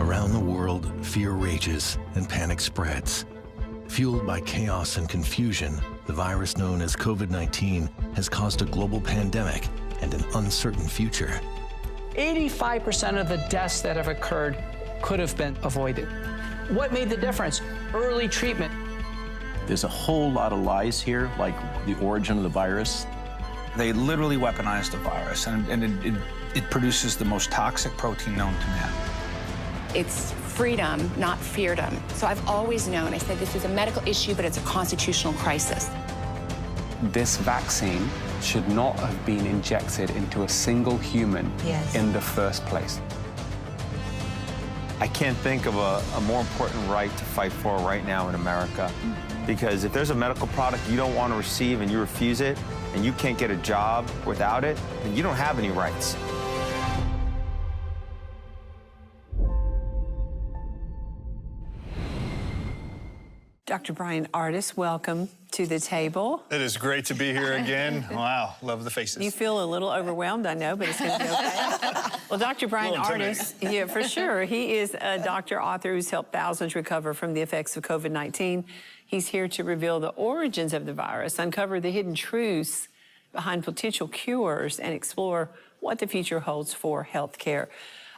Around the world, fear rages and panic spreads. Fueled by chaos and confusion, the virus known as COVID-19 has caused a global pandemic and an uncertain future. 85% of the deaths that have occurred could have been avoided. What made the difference? Early treatment. There's a whole lot of lies here, like the origin of the virus. They literally weaponized the virus, and it produces the most toxic protein known to man. It's freedom, not feardom. So I've always known, I said this is a medical issue, but it's a constitutional crisis. This vaccine should not have been injected into a single human in the first place. I can't think of a more important right to fight for right now in America. Because if there's a medical product you don't want to receive and you refuse it, and you can't get a job without it, then you don't have any rights. Dr. Bryan Ardis, welcome to the table. It is great to be here again. Wow, love the faces. You feel a little overwhelmed, I know, but it's going to be okay. Well, Dr. Bryan Ardis, yeah, for sure. He is a doctor, author who's helped thousands recover from the effects of COVID-19. He's here to reveal the origins of the virus, uncover the hidden truths behind potential cures, and explore what the future holds for healthcare.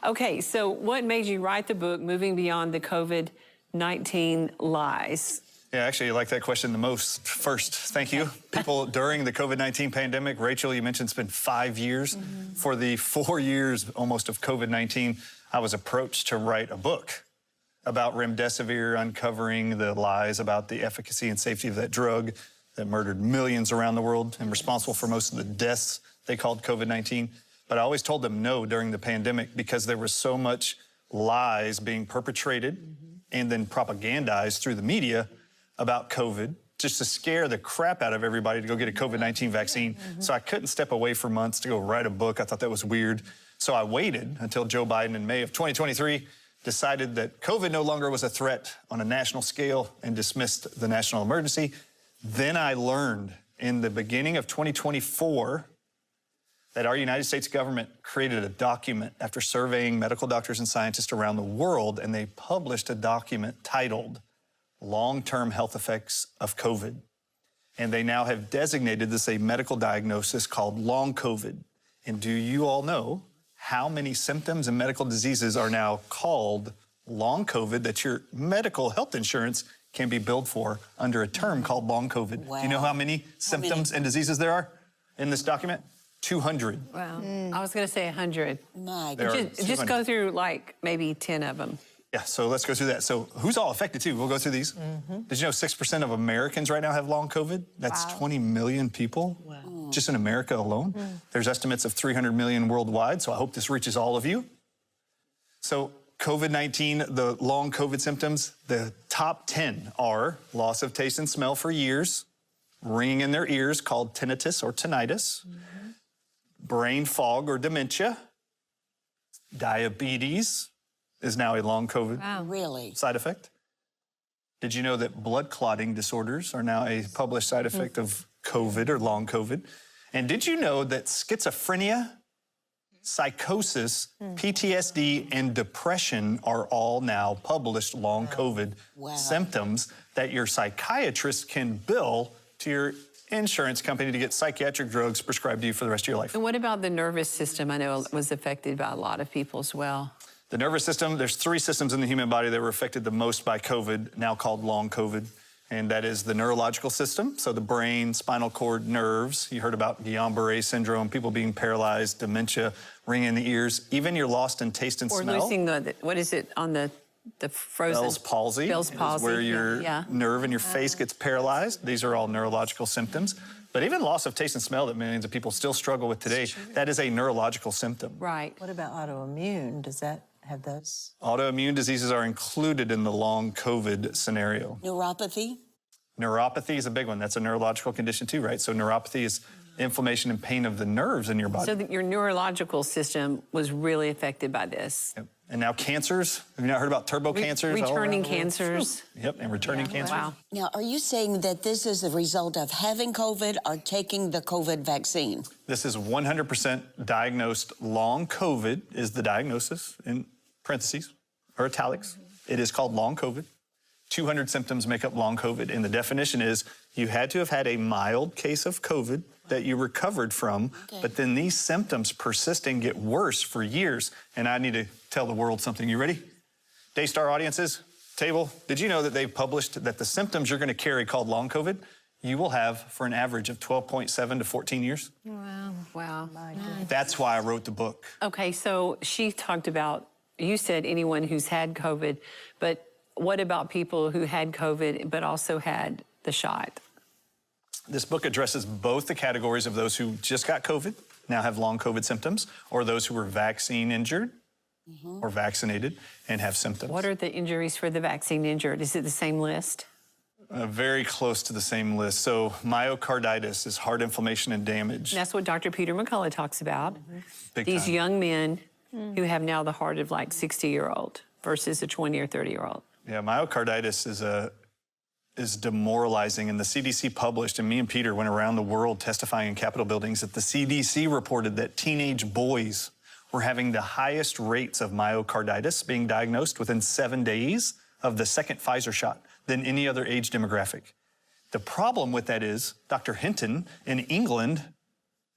Okay, so what made you write the book, Moving Beyond the COVID-19 Lies? Yeah, actually, I like that question the most first. Thank you. People during the COVID-19 pandemic, Rachel, you mentioned it's been 5 years. For the 4 years almost of COVID-19, I was approached to write a book about remdesivir, uncovering the lies about the efficacy and safety of that drug that murdered millions around the world and responsible for most of the deaths they called COVID-19. But I always told them no during the pandemic because there was so much lies being perpetrated and then propagandized through the media about COVID, just to scare the crap out of everybody to go get a COVID-19 vaccine. So I couldn't step away for months to go write a book. I thought that was weird. So I waited until Joe Biden in May of 2023 decided that COVID no longer was a threat on a national scale and dismissed the national emergency. Then I learned in the beginning of 2024 that our United States government created a document after surveying medical doctors and scientists around the world, and they published a document titled Long-Term Health Effects of COVID. And they now have designated this a medical diagnosis called long COVID. And do you all know how many symptoms and medical diseases are now called long COVID that your medical health insurance can be billed for under a term called long COVID? Wow. Do you know how many symptoms and diseases there are in this document? 200. Wow. I was going to say 100. My There are goodness. Just go through like maybe 10 of them. Yeah, so let's go through that. So who's all affected too? We'll go through these. Did you know 6% of Americans right now have long COVID? That's 20 million people just in America alone. There's estimates of 300 million worldwide, so I hope this reaches all of you. So COVID-19, the long COVID symptoms, the top 10 are loss of taste and smell for years, ringing in their ears called tinnitus or tinnitus, brain fog or dementia, diabetes is now a long COVID Really? side effect. Did you know that blood clotting disorders are now a published side effect of COVID or long COVID? And did you know that schizophrenia, psychosis, PTSD, and depression are all now published long COVID symptoms that your psychiatrist can bill to your insurance company to get psychiatric drugs prescribed to you for the rest of your life? And what about the nervous system? I know it was affected by a lot of people as well. The nervous system, there's 3 systems in the human body that were affected the most by COVID, now called long COVID. And that is the neurological system, so the brain, spinal cord, nerves. You heard about Guillain-Barré syndrome, people being paralyzed, dementia, ringing in the ears, even you're lost in taste and smell. Or losing the, what is it, on the frozen? Bell's palsy. Bell's palsy. Is where your nerve in your face gets paralyzed. These are all neurological symptoms. But even loss of taste and smell that millions of people still struggle with today, that is a neurological symptom. Right. What about autoimmune? Does that have those? Autoimmune diseases are included in the long COVID scenario. Neuropathy? Neuropathy is a big one. That's a neurological condition too, right? So neuropathy is inflammation and pain of the nerves in your body. So your neurological system was really affected by this. Yep. And now cancers. Have you not heard about turbo cancers? Returning cancers. Yep, and returning cancers. Wow. Now, are you saying that this is a result of having COVID or taking the COVID vaccine? This is 100% diagnosed long COVID is the diagnosis in parentheses. or italics. It is called long COVID. 200 symptoms make up long COVID, and the definition is you had to have had a mild case of COVID that you recovered from, but then these symptoms persist and get worse for years. And I need to tell the world something. You ready? Daystar audiences, table, did you know that they've published that the symptoms you're going to carry called long COVID, you will have for an average of 12.7 to 14 years? Wow. Wow. That's why I wrote the book. Okay, so she talked about, you said anyone who's had COVID, but what about people who had COVID but also had the shot? This book addresses both the categories of those who just got COVID, now have long COVID symptoms, or those who were vaccine injured or vaccinated and have symptoms. What are the injuries for the vaccine injured? Is it the same list? Very close to the same list. So myocarditis is heart inflammation and damage. And that's what Dr. Peter McCullough talks about. Big These time. young men who have now the heart of like 60-year-old versus a 20 or 30-year-old. Yeah, myocarditis is demoralizing, and the CDC published, and me and Peter went around the world testifying in Capitol buildings, that the CDC reported that teenage boys were having the highest rates of myocarditis being diagnosed within 7 days of the second Pfizer shot than any other age demographic. The problem with that is Dr. Hinton in England,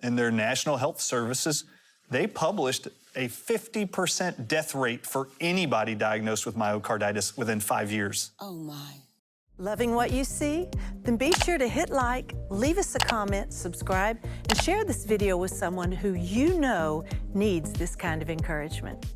in their National Health Services, they published a 50% death rate for anybody diagnosed with myocarditis within 5 years. Oh, my. Loving what you see? Then be sure to hit like, leave us a comment, subscribe, and share this video with someone who you know needs this kind of encouragement.